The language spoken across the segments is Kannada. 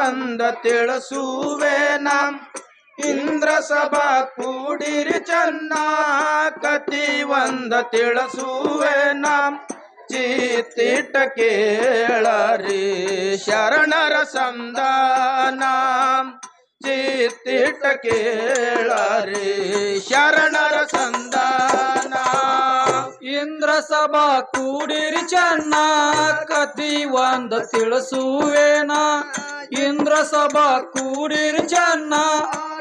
ಒಂದ ತಿಳಿಸುವೆನ ಇಂದ್ರ ಸಭಾ ಕೂಡಿರಿ ಚೆನ್ನ ಕತಿ ಒಂದ ತಿಳಿಸುವೆನ ಚಿತ್ತಿಟ್ಟ ಕೇಳರಿ ಶರಣರ ಸಂಧಾನ ಚಿತ್ತಿಟ್ಟ ಕೇಳರಿ ಶರಣರ ಸಂಧಾನ ಇಂದ್ರ ಸಭಾ ಕೂಡಿರಿ ಚೆನ್ನ ಕತಿ ಒಂದ ತಿಳಿಸುವೇನ ಇಂದ್ರ ಸಭಾ ಕೂಡಿರಿ ಚೆನ್ನ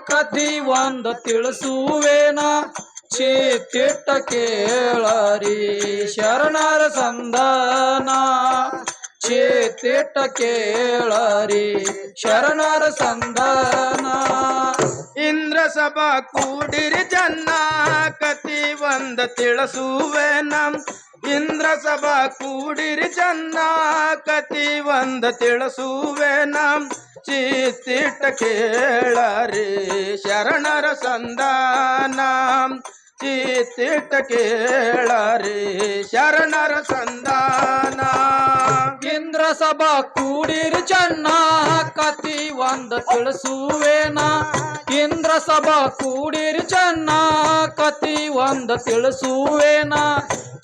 ಕತಿ ಒಂದ ತಿಳಿಸುವೇನ ಚಿತ್ತಿಟ್ಟ ಕೇಳರಿ ಶರಣರ ಸಂಧಾನ ಚಿತ್ತಿಟ್ಟ ಕೇಳರಿ ಶರಣರ ಸಂಧಾನ ಇಂದ್ರ ಸಭಾ ಕೂಡಿರಿ ಚೆನ್ನ ಕತಿ ಒಂದ ತಿಳಿಸುವೆನ ಇಂದ್ರ ಸಭಾ ಕೂಡಿರಿ ಚೆನ್ನ ಕತಿ ಒಂದ ತಿಳಿಸುವೆನ ಚಿತ್ತಿಟ್ಟ ಕೇಳರಿ ಶರಣರ ಸಂಧಾನ ಚಿತ್ತಿಟ್ಟ ಕೇಳರಿ ಶರಣರ ಸಂಧಾನ ಇಂದ್ರ ಸಭಾ ಕೂಡಿರಿ ಚೆನ್ನ ಕತಿ ಒಂದ ತಿಳಿಸುವೇನ ಇಂದ್ರ ಸಭಾ ಕೂಡಿರಿ ಚೆನ್ನ ಕತಿ ಒಂದ ತಿಳಿಸುವೇನ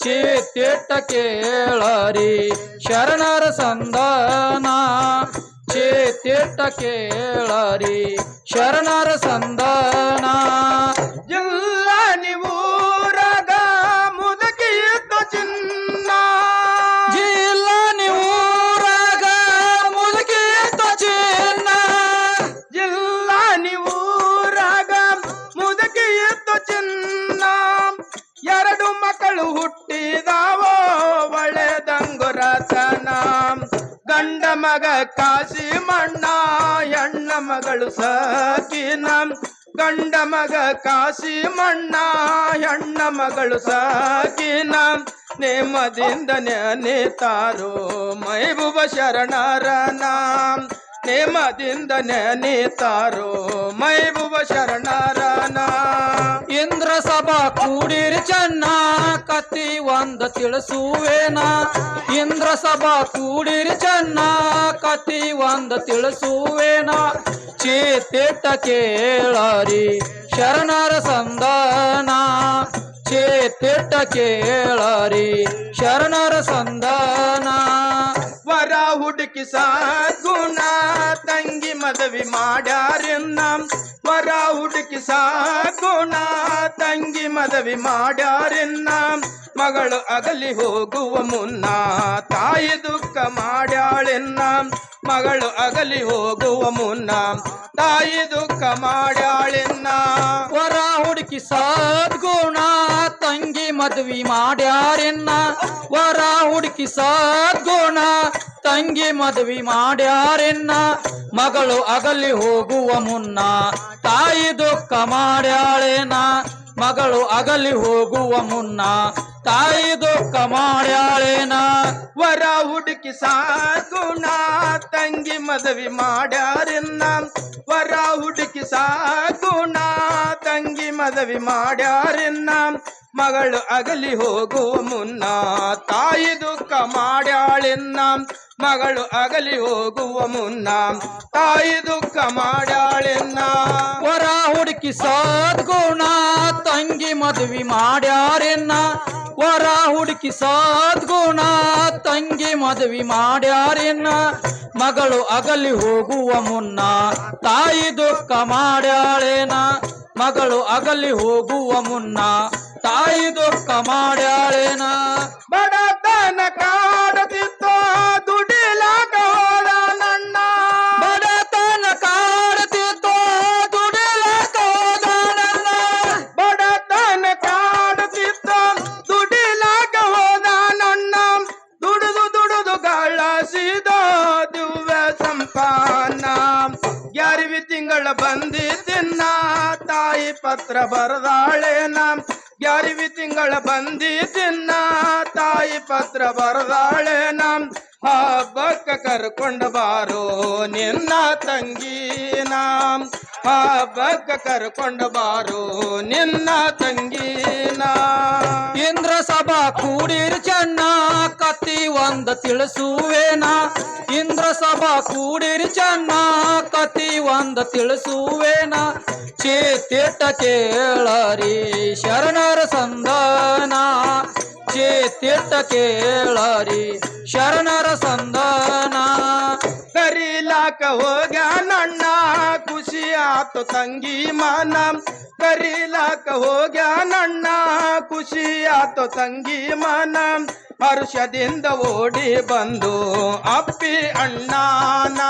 ಚಿತ್ತಿಟ್ಟ ಕೇಳರಿ ಶರಣರ ಸಂಧಾನ ಚಿತ್ತಿಟ್ಟ ಕೇಳರಿ ಶರಣರ ಸಂಧಾನ ಎಲ್ಲ ನೀವೂರಾಗ ಮುದುಕಿಯಿದ್ದ ಚಿನ್ನ ಜಿಲ್ಲ ನೀವೂರಾಗ ಮುದುಕಿಯಿದ್ದ ಚಿನ್ನ ಎಲ್ಲ ನೀವೂರಾಗ ಮುದುಕಿಯಿದ್ದ ಚಿನ್ನ ಎರಡು ಮಕ್ಕಳು ಹುಟ್ಟಿದಾವೋ ಒಳ್ಳೆದಂಗುರತನ ಗಂಡ ಮಗ ಕಾಸಿ ಮಣ್ಣ ಹೆಣ್ಣ ಮಗಳು ಸಾಕಿನ ಗಂಡ ಮಗ ಕಾಸಿ ಮಣ್ಣ ಹೆಣ್ಣ ಮಗಳು ಸಾಕಿನ ನೇಮದಿಂದ ನೆನೆತಾರೋ ಮೈಬುಬ ಶರಣರನ ನೇಮದಿಂದ ನೆನೆತಾರೋ ಮೈಬುಬ ಶರಣರನ ಇಂದ್ರ ಸಭಾ ಕೂಡಿರಿ ಚೆನ್ನ ಕತಿ ಒಂದ ತಿಳಿಸುವೇನ ಇಂದ್ರ ಸಭಾ ಕೂಡಿರಿ ಚೆನ್ನ ಕತಿ ಒಂದ ತಿಳಿಸುವೇನ ಚಿತ್ತಿಟ್ಟ ಕೇಳರಿ ಶರಣರ ಸಂಧಾನ ಚಿತ್ತಿಟ್ಟ ಕೇಳರಿ ಶರಣರ ಸಂಧಾನ ವರ ಹುಡುಕಿ ಸಾಗುಣ ತಂಗಿ ಮದವಿ ಮಾಡ್ಯಾರಿನ್ನ ವರ ಹುಡುಕಿ ಸಾಗುಣ ತಂಗಿ ಮದವಿ ಮಾಡ್ಯಾರಿನ್ನ ಮಗಳು ಅಗಲಿ ಹೋಗುವ ಮುನ್ನ ತಾಯಿ ದುಃಖ ಮಾಡ್ಯಾಳೆನ್ನ ಮಗಳು ಅಗಲಿ ಹೋಗುವ ಮುನ್ನ ತಾಯಿ ದುಃಖ ಮಾಡ್ಯಾಳೆನ್ನ ವರ ಹುಡುಕಿ ಸದ್ಗುಣ ತಂಗಿ ಮದ್ವಿ ಮಾಡ್ಯಾರೆನ್ನ ವರ ಹುಡುಕಿ ಸದ್ಗುಣ ತಂಗಿ ಮದ್ವಿ ಮಾಡ್ಯಾರೆನ್ನ ಮಗಳು ಅಗಲಿ ಹೋಗುವ ಮುನ್ನ ತಾಯಿ ದುಃಖ ಮಾಡ್ಯಾಳೇನ ಮಗಳು ಅಗಲಿ ಹೋಗುವ ಮುನ್ನ ತಾಯಿ ದುಃಖ ಮಾಡ್ಯಾಳೇನ ವರ ಹುಡುಕಿ ಸಾಗುಣ ತಂಗಿ ಮದವಿ ಮಾಡ್ಯಾರಿನ್ನ ವರ ಹುಡುಕಿ ಸಾಗುಣ ತಂಗಿ ಮದವಿ ಮಾಡ್ಯಾರಿನ್ನ ಮಗಳು ಅಗಲಿ ಹೋಗುವ ಮುನ್ನ ತಾಯಿ ದುಃಖ ಮಾಡ್ಯಾಳೆನ್ನ ಮಗಳು ಅಗಲಿ ಹೋಗುವ ಮುನ್ನ ತಾಯಿ ದುಃಖ ಮಾಡ್ಯಾಳೆನ್ನ ವರ ಹುಡುಕಿ ಸದ್ಗುಣ ತಂಗಿ ಮದ್ವಿ ಮಾಡ್ಯಾರೆನ್ನ ವರ ಹುಡುಕಿ ಸದ್ಗುಣ ತಂಗಿ ಮದ್ವಿ ಮಾಡ್ಯಾರೆನ್ನ ಮಗಳು ಅಗಲಿ ಹೋಗುವ ಮುನ್ನ ತಾಯಿ ದುಃಖ ಮಾಡ್ಯಾಳೇನ ಮಗಳು ಅಗಲಿ ಹೋಗುವ ಮುನ್ನ ತಾಯಿ ದುಃಖ ಮಾಡ್ಯಾಳೇನ ಬಡತನ ಕಾಡುತ್ತಿತ್ತೋ ದುಡಿಲಾಕ ಹೋದ ನನ್ನ ಬಡತನ ಕಾಡುತ್ತಿತ್ತೋ ದುಡಿಲಾಕ ಹೋದ ನನ್ನ ಬಡತನ ಕಾಡುತ್ತಿತ್ತೋ ದುಡಿಲಾಕ ಹೋದ ನನ್ನ ದುಡಿದು ದುಡಿದು ಗಳಿಸಿದ ದಿವ್ಯ ಸಂಪಾನ ಯಾರಿವಿ ತಿಂಗಳ ಬಂದಿದ್ದಿನ್ನ ತಾಯಿ ಪತ್ರ ಬರದಾಳೇನ ಯಾರಿವಿ ತಿಂಗಳ ಬಂದಿದ್ದಿನ್ನ ತಾಯಿ ಪತ್ರ ಬರದಾಳೇನ ಹಬ್ಬಕ್ಕ ಕರ್ಕೊಂಡ ಬಾರೋ ನಿನ್ನ ತಂಗಿನ ಹಬ್ಬಕ್ಕ ಕರ್ಕೊಂಡ ಬಾರೋ ನಿನ್ನ ತಂಗಿನ ಇಂದ್ರ ಸಭಾ ಕೂಡಿರಿ ಚೆನ್ನ ಕತಿ ಒಂದ ತಿಳಿಸುವೇನ ಇಂದ್ರ ಸಭಾ ಕೂಡಿರಿ ಚೆನ್ನ ಕತಿ ಒಂದ ತಿಳಿಸುವೇನ ಚೇತಿಟ್ಟ ಕೇಳರಿ ಶರಣರ ಸಂದನ ಚೇತಿಟ್ಟ ಕೇಳರಿ ಶರಣರ ಸಂದನ ಕರೀಲಾಕ ಹೋಗ್ಯಾನಣ್ಣ ಖುಷಿ ಆತು ತಂಗಿ ಮನ ಕರೀಲಾಕ ಹೋಗ್ಯಾನಣ್ಣ ಖುಷಿ ಆತು ತಂಗಿ ಮನ ಹರ್ಷದಿಂದ ಓಡಿ ಬಂದು ಅಪ್ಪಿ ಅಣ್ಣನ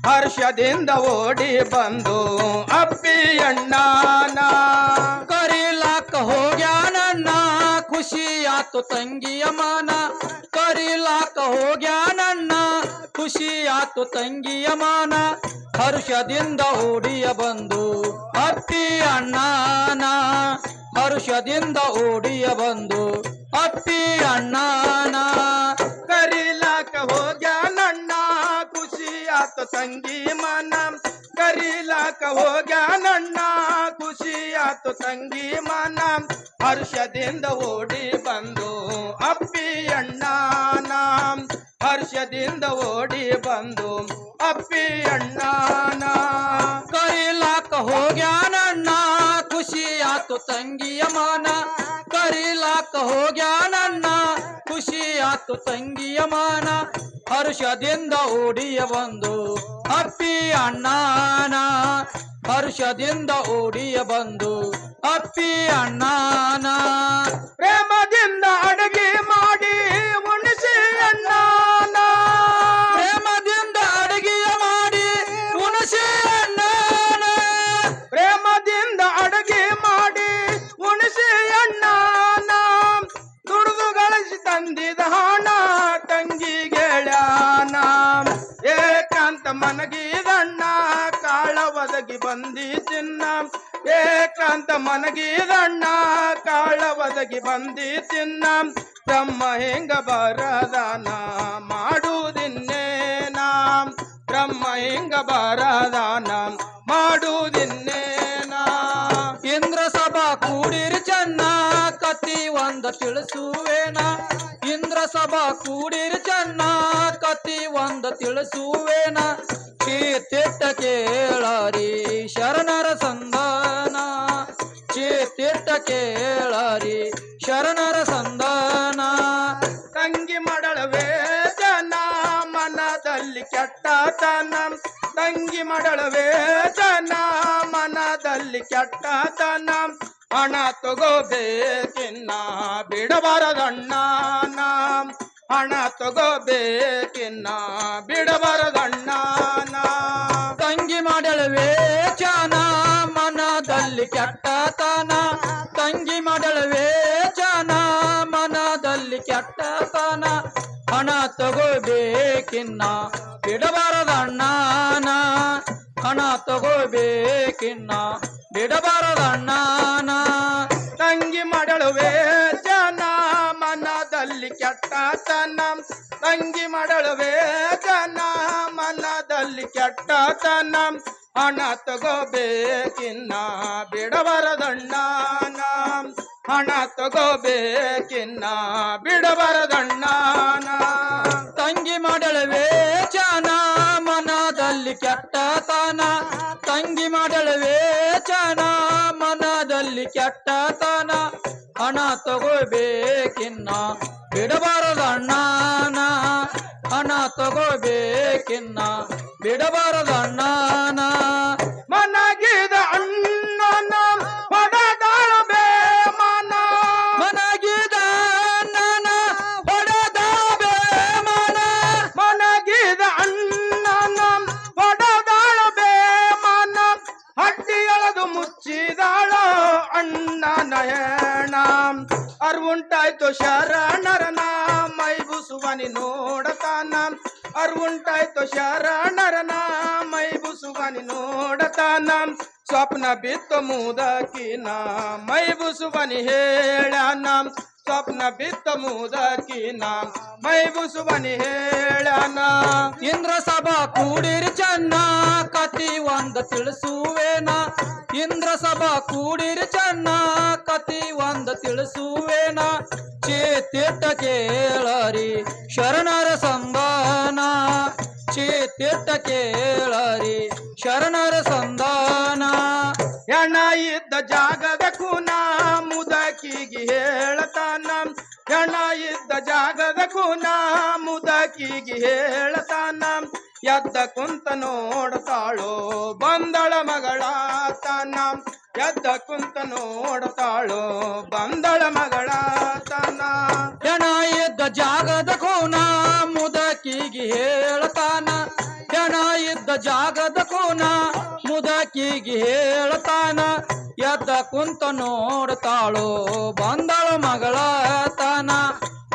ಹರ್ಷದಿಂದ ಓಡಿ ಬಂದು ಅಪ್ಪಿ ಅಣ್ಣನ ಕರೀಲಾಕ ಹೋಗ್ಯಾನಣ್ಣ ಖುಷಿ ಆತು ತಂಗಿಯ ಮನ ಕರೀಲಾಕ ಹೋಗ್ಯಾನಣ್ಣ ಖುಷಿ ಆತು ತಂಗಿಯ ಮನ ಹರ್ಷದಿಂದ ಓಡಿಯ ಬಂದು ಅಪ್ಪಿ ಅಣ್ಣನ ಹರ್ಷದಿಂದ ಓಡಿಯ ಬಂದು ಅಪ್ಪಿ ಅಣ್ಣನ ಕರೀಲಾಕ ಹೋಗ್ಯಾನಣ್ಣ ಖುಷಿ ಆತು ತಂಗಿ ಮನ ಕರೀಲಾಕ ಹೋಗ್ಯಾನಣ್ಣ ಖುಷಿ ಆತು ತಂಗಿ ಮನ ಹರ್ಷದಿಂದ ಓಡಿ ಬಂದು ಅಪ್ಪಿ ಅಣ್ಣನ ಹರ್ಷದಿಂದ ಓಡಿ ಬಂದು ಅಪ್ಪಿ ಅಣ್ಣನ ಕರೀಲಾಕ ಹೋಗ್ಯಾನಣ್ಣ ಖುಷಿ ಆತು ತಂಗಿಯ ಮನ ಕರೀಲಾಕ ಹೋಗ್ಯಾನಣ್ಣ ಖುಷಿ ಆತು ತಂಗಿಯ ಮನ ಹರ್ಷದಿಂದ ಓಡಿಯ ಬಂದು ಅಪ್ಪಿ ಅಣ್ಣನ ಹರ್ಷದಿಂದ ಓಡಿಯ ಬಂದು ಅಪ್ಪಿ ಅಣ್ಣನ ಪ್ರೇಮದಿಂದ ಅಡುಗೆ ಮಾಡಿ ಉಣಿಸಿ ಅಣ್ಣನ ಪ್ರೇಮದಿಂದ ಅಡುಗೆಯ ಮಾಡಿ ಉಣಸಿ ಅಣ್ಣನ ಪ್ರೇಮದಿಂದ ಅಡುಗೆ ಮಾಡಿ ಉಣಿಸಿ ಅಣ್ಣನ ದುಡಿದು ಗಳಿಸಿ ತಂದಿದ ಹಣ ತಂಗಿ ಗೆಳ್ಯಾನ ಏಕಾಂತ ಮನಗಿದಣ್ಣ ಕಾಳ ಒದಗಿ ಬಂದಿ ಚಿನ್ನ ಏಕಾಂತ ಮನಗಿದಣ್ಣ ಕಾಳ ಒದಗಿ ಬಂದಿ ಚಿನ್ನ ಬ್ರಹ್ಮ ಹೆಂಗ ಬರದಾನ ಮಾಡುವುದಿನ್ನೇನ ಬ್ರಹ್ಮ ಹೆಂಗ ಬರದಾನ ಮಾಡುವುದಿನ್ನೇನ ಇಂದ್ರ ಸಭಾ ಕೂಡಿರಿ ಚೆನ್ನ ಕತಿ ಒಂದ ತಿಳಿಸುವೇನ ಇಂದ್ರ ಸಭಾ ಕೂಡಿರಿ ಚೆನ್ನ ಕತಿ ಒಂದ ತಿಳಿಸುವೇನ ಚೇತಿಟ್ಟ ಕೇಳರಿ ಶರಣರ ಸಂದನ ಚೇತಿಟ್ಟ ಕೇಳರಿ ಶರಣರ ಸಂದನ ತಂಗಿ ಮಡಳವೇ ಜನ ಮನದಲ್ಲಿ ಕೆಟ್ಟತನ ತಂಗಿ ಮಡಳವೇ ಜನ ಮನದಲ್ಲಿ ಕೆಟ್ಟತನ ಹಣ ತಗೋಬೇಕಿನ್ನ ಬಿಡಬಾರದಣ್ಣನ ಹಣ ತಗೋಬೇಕಿನ್ನ ಬಿಡಬಾರದಣ್ಣನ ತಂಗಿ ಮಾಡಲವೇ ಚನ ಮನದಲ್ಲಿ ಕೆಟ್ಟತನ ತಂಗಿ ಮಾಡಲವೇ ಚನ ಮನದಲ್ಲಿ ಕೆಟ್ಟತನ ಹಣ ತಗೋಬೇಕಿನ್ನ ಬಿಡಬಾರದಣ್ಣನ ಹಣ ತಗೋಬೇಕಿನ್ನ ಬಿಡಬಾರದಣ್ಣನ ತಂಗಿ ಮಡಳುವೆ ಜನ ಮನದಲ್ಲಿ ಕೆಟ್ಟತನ ತಂಗಿ ಮಡಳುವೆ ಜನ ಮನದಲ್ಲಿ ಕೆಟ್ಟತನ ಹಣ ತಗೋಬೇಕಿನ್ನ ಬಿಡಬಾರದಣ್ಣನ ಹಣ ತಗೋಬೇಕಿನ್ನ ಬಿಡಬಾರದಣ್ಣನ ತಂಗಿ ಮಾಡಲವೇ ಚನ ಮನದಲ್ಲಿ ಕೆಟ್ಟತನ ತಂಗಿ ಮಾಡಲವೇ ಚನ ಮನದಲ್ಲಿ ಕೆಟ್ಟತನ ಹಣ ತಗೋಬೇಕಿನ್ನ ಬಿಡಬಾರದಣ್ಣನ ಹಣ ತಗೋಬೇಕಿನ್ನ ಬಿಡಬಾರದಣ್ಣನ ಮನಗಿದ ಅಣ್ಣನ ಹೊಡೆದಾಳಬೇ ಮನ ಮನಗಿದ ಅಣ್ಣನ ಹೊಡೆದಾಳಬೇ ಮನ ಮನಗಿದ ಅಣ್ಣನ ಹೊಡೆದಾಳಬೇ ಮನ ಹಟ್ಟಿಯಳದು ಮುಚ್ಚಿದಾಳ ಅಣ್ಣನ ಹೆಣ ಅರ್ವುಂಟಾಯ್ತು ಶರಣರನ ಮೈಬುಸುವನಿ ನೋಡತಾನ ಅರ್ವುಂಟಾಯ್ತು ಶರಣರನ ಮೈಬುಸುವನಿ ನೋಡತಾನ ಸ್ವಪ್ನ ಬಿತ್ತು ಮುದಕಿನ ಮೈಬುಸುವನಿ ಹೇಳನ ಸ್ವಪ್ನ ಬಿತ್ತ ಮುದಕಿನ ಮೈಬುಸುವನಿ ಹೇಳನ ಇಂದ್ರ ಸಭಾ ಕೂಡಿರಿ ಚೆನ್ನ ಕತಿ ಒಂದ ತಿಳಿಸುವೇನ ಇಂದ್ರ ಸಭಾ ಕೂಡಿರಿ ಚೆನ್ನ ಕತಿ ಒಂದ ತಿಳಿಸುವೇನ ಚೇತಿಟ್ಟ ಕೇಳರಿ ಶರಣರ ಸಂದನ ಚೀತಿಟ್ಟ ಕೇಳರಿ ಶರಣರ ಸಂಧಾನ. ಹೆಣ ಇದ್ದ ಜಾಗದ ಕುನ ಮುದಕಿಗೆ ಹೇಳ್ತಾನ, ಹೆಣ ಇದ್ದ ಜಾಗದ ಕುನ ಮುದಕಿಗೆ ಹೇಳ್ತಾನ. ಎದ್ದ ಕುಂತ ನೋಡ್ತಾಳೋ ಬಂದಳ ಮಗಳ ತನ, ಎದ್ದ ಕುಂತ ನೋಡ್ತಾಳೋ ಬಂದಳ ಮಗಳ ತನ. ಹೆಣ ಇದ್ದ ಜಾಗದ ಕೋನ ಮುದಕಿಗೆ ಹೇಳ್ತಾನ, ಹೆಣ ಇದ್ದ ಜಾಗದ ಕೋನ ಮುದಕಿಗೆ ಹೇಳ್ತಾನ. ಎದ್ದ ಕುಂತ ನೋಡ್ತಾಳೋ ಬಂದಳ ಮಗಳ ತನ,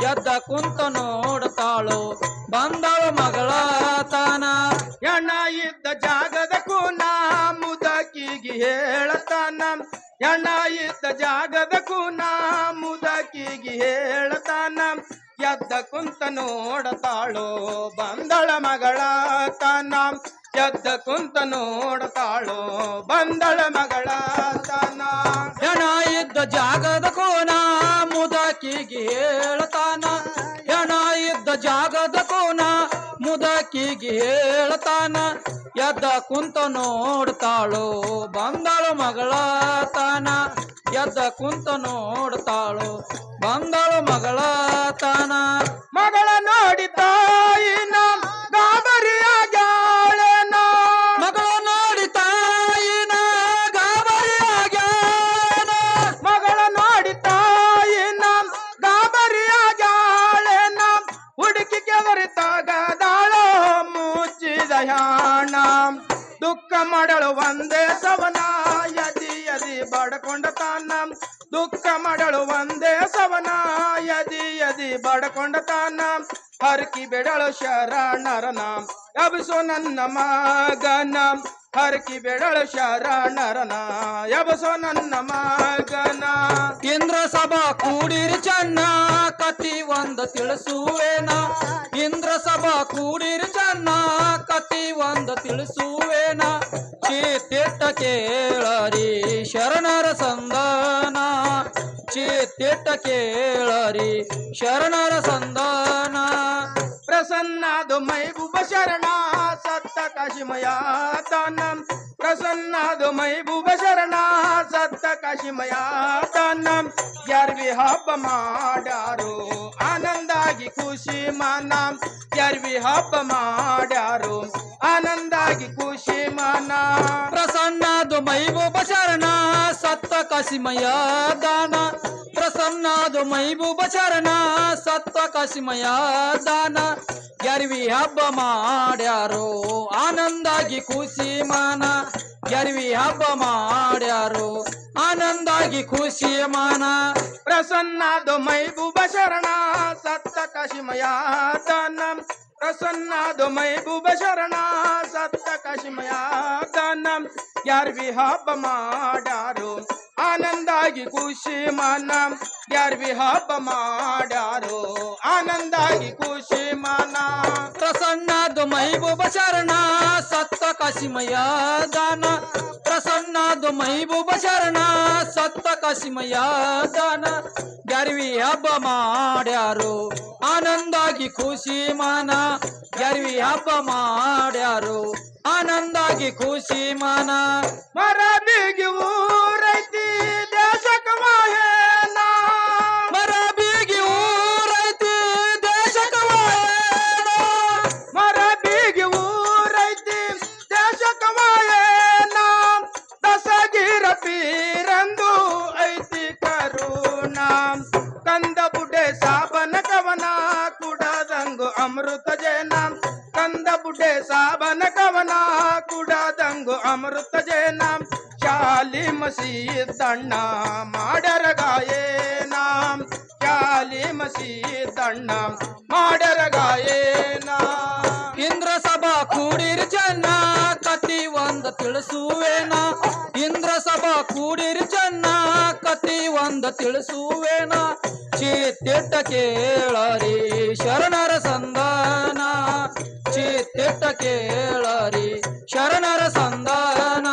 ಎದ್ದ ಕುಂತ ನೋಡ್ತಾಳೋ ಬಂದಳ ಮಗಳ ತನ. ಹೆಣ ಇದ್ದ ಜಾಗದ ಕುನ ಮುದಕಿಗೆ ಹೇಳ್ತಾನ, ಹೆಣ ಇದ್ದ ಜಾಗದ ಕುನ ಮುದಕಿಗೆ ಹೇಳ್ತಾನ. ಎದ್ದ ಕುಂತ ನೋಡ್ತಾಳೋ ಬಂದಳ ಮಗಳ ತನ, ಎದ್ದ ಕುಂತ ನೋಡ್ತಾಳೋ ಬಂದಳ ಮಗಳ ತನ. ಹೆಣ ಇದ್ದ ಜಾಗದ ಕೋನ ಮುದಕಿಗೆ ಹೇಳ್ತಾನ, ಹೆಣ ಇದ್ದ ಜಾಗದ ಕೋನ ಮುದಕಿಗೆ ಹೇಳ್ತಾನ. ಎದ್ದ ಕುಂತ ನೋಡ್ತಾಳೋ ಬಂದಳ ಮಗಳ ತನ, ಎದ್ದ ಕುಂತ ನೋಡ್ತಾಳೋ ಬಂದಳ ಮಗಳ ತನ. ಮಗಳ ನೋಡಿ ತಾಯಿನ ಗಾಬರಿಯಾಗ್ಯಾಳೇನ, ಮಗಳ ನೋಡಿ ತಾಯಿನ ಗಾಬರಿಯಾಗ್ಯಾನ, ಮಗಳ ನೋಡಿ ತಾಯಿನ ಗಾಬರಿಯಾಗ್ಯಾಳೇನ. ಹುಡುಕಿ ಕೆದರಿ ತಗದಾಳೋ ಮುಚ್ಚಿದ ಯಾಣ, ದುಃಖ ಮಾಡಳು ಒಂದೇ ಸವನ ಯದಿ ಯದಿ ಬಡ್ಕೊಂಡ ತಾನ. ದುಃಖ ಮಾಡಳು ಒಂದೇ ಸವನ ಯದಿ ಯದಿ ಬಡ್ಕೊಂಡ ತಾನ. ಹರಕಿ ಬೆಡಳು ಶರಣರನ ಎಬಸೋ ನನ್ನ ಮಗನ, ಹರಕಿ ಬೆಡಳು ಶರಣರನ ಎಬಸೋ ನನ್ನ ಮಗನ. ಇಂದ್ರ ಸಭಾ ಕೂಡಿರಿ ಚೆನ್ನ ಕತಿ ಒಂದ ತಿಳಿಸುವೇನ, ಇಂದ್ರ ಸಭಾ ಕೂಡಿರಿ ಚೆನ್ನ ಕತಿ ಒಂದ ತಿಳಿಸುವೇನ. ಚೀತಿಟ್ಟ ಕೇಳರಿ ಶರಣರ ಸಂಧಾನ, ಚೀತಿಟ್ಟ ಕೇಳರಿ ಶರಣರ ಸಂಧಾನ. ಪ್ರಸನ್ನಾದು ಮೈಬೂಬ ಶರಣ ಸತ್ತ ಕಾಶಿಮಯ ತಾನ, ಪ್ರಸನ್ನಾದು ಮೈಬೂಬ ಶರಣ ಸತ್ತ ಕಾಶಿಮಯ ತಾನ. ಯಾರ್ವಿ ಹಬ್ಬ ಮಾಡ್ಯಾರೋ ಆನಂದಾಗಿ ಖುಷಿ ಮನ, ಯಾರ್ವಿ ಹಬ್ಬ ಮಾಡ್ಯಾರೋ ಆನಂದಾಗಿ ಖುಷಿ ಮನ. ಪ್ರಸನ್ನಾದು ಮೈಬೂಬ ಶರಣ ಸತ್ತ ಕಾಶಿಮಯ ದಾನ, ಪ್ರಸನ್ನಾದು ಮೈಬೂಬ ಶರಣ ಸತ್ತ ಕಾಶಿಮಯ ದಾನ. ಯಾರ್ವಿ ಹಬ್ಬ ಮಾಡ್ಯಾರೋ ಆನಂದಾಗಿ ಖುಷಿ ಮನ, ಯಾರ್ವಿ ಹಬ್ಬ ಮಾಡ್ಯಾರೋ ಆನಂದಾಗಿ ಖುಷಿ ಮನ. ಪ್ರಸನ್ನಾದು ಮೈಬೂಬ ಶರಣ ಸತ್ತ ಕಾಶಿಮಯ ತಾನ, ಪ್ರಸನ್ನಾದು ಮೈಬೂಬ ಶರಣ ಸತ್ತ ಕಾಶಿಮಯ ತಾನ. ಯಾರ್ವಿ ಹಬ್ಬ ಮಾಡ್ಯಾರೋ ಆನಂದಾಗಿ ಖುಷಿ ಮನ, ಯಾರ್ವಿ ಹಬ್ಬ ಮಾಡ್ಯಾರೋ ಆನಂದಾಗಿ ಖುಷಿ ಮನ. ಪ್ರಸನ್ನಾದು ಮೈಬೂಬ ಶರಣ ಸತ್ತ ಕಾಶಿಮಯ ದಾನ, ಪ್ರಸನ್ನಾದು ಮೈಬೂಬ ಶರಣ ಸತ್ತ ಕಾಶಿಮಯ ದಾನ. ಯಾರ್ವಿ ಹಬ್ಬ ಮಾಡ್ಯಾರೋ ಆನಂದಾಗಿ ಖುಷಿ ಮನ, ಯಾರ್ವಿ ಹಬ್ಬ ಮಾಡ್ಯಾರೋ ಆನಂದಾಗಿ ಖುಷಿ ಮನ. ಮರ ಬೀಗಿ ಊರೈತಿ ದೇಶಕ ವಾಹೇನ, ಮರ ಬೀಗಿ ಊರೈತಿ ದೇಶಕ ವಾಹೇನ, ಮರ ಬೀಗಿ ಊರೈತಿ ದೇಶಕ ವಾಹೇನ. ದಸಗಿರ ಪೀರಂದು ಐತಿ ಕರುಣ, ಕಂದ ಬುಡ್ಡೆ ಸಾಬನ ಕವನ ಕುಡದಂಗು ಅಮೃತ ಜೇನ. ಕಂದ ಬುಡ್ಡೆ ಸಾಬನ ಕವನ ಕುಡದಂಗು ಅಮೃತ ಜೇನ. ಶಾಲಿ ಮಸೀದಣ್ಣ ಮಾಡರ ಗಾಯೇನ, ಶಾಲಿ ಮಸೀದಣ್ಣ ಮಾಡರ ಗಾಯೇನ. ಇಂದ್ರ ಸಭಾ ಕೂಡಿರಿ ಚೆನ್ನ ಕತಿ ಒಂದ ತಿಳಿಸುವೇನ, ಇಂದ್ರ ಸಭಾ ಕೂಡಿರಿ ಚೆನ್ನ ಕತಿ ಒಂದ ತಿಳಿಸುವೇನ. ಚೀತಿಟ್ಟ ಕೇಳರಿ ಶರಣರ ಸಂಧಾನ, ಚೀತಿಟ್ಟ ಕೇಳರಿ ಶರಣರ ಸಂಧಾನ.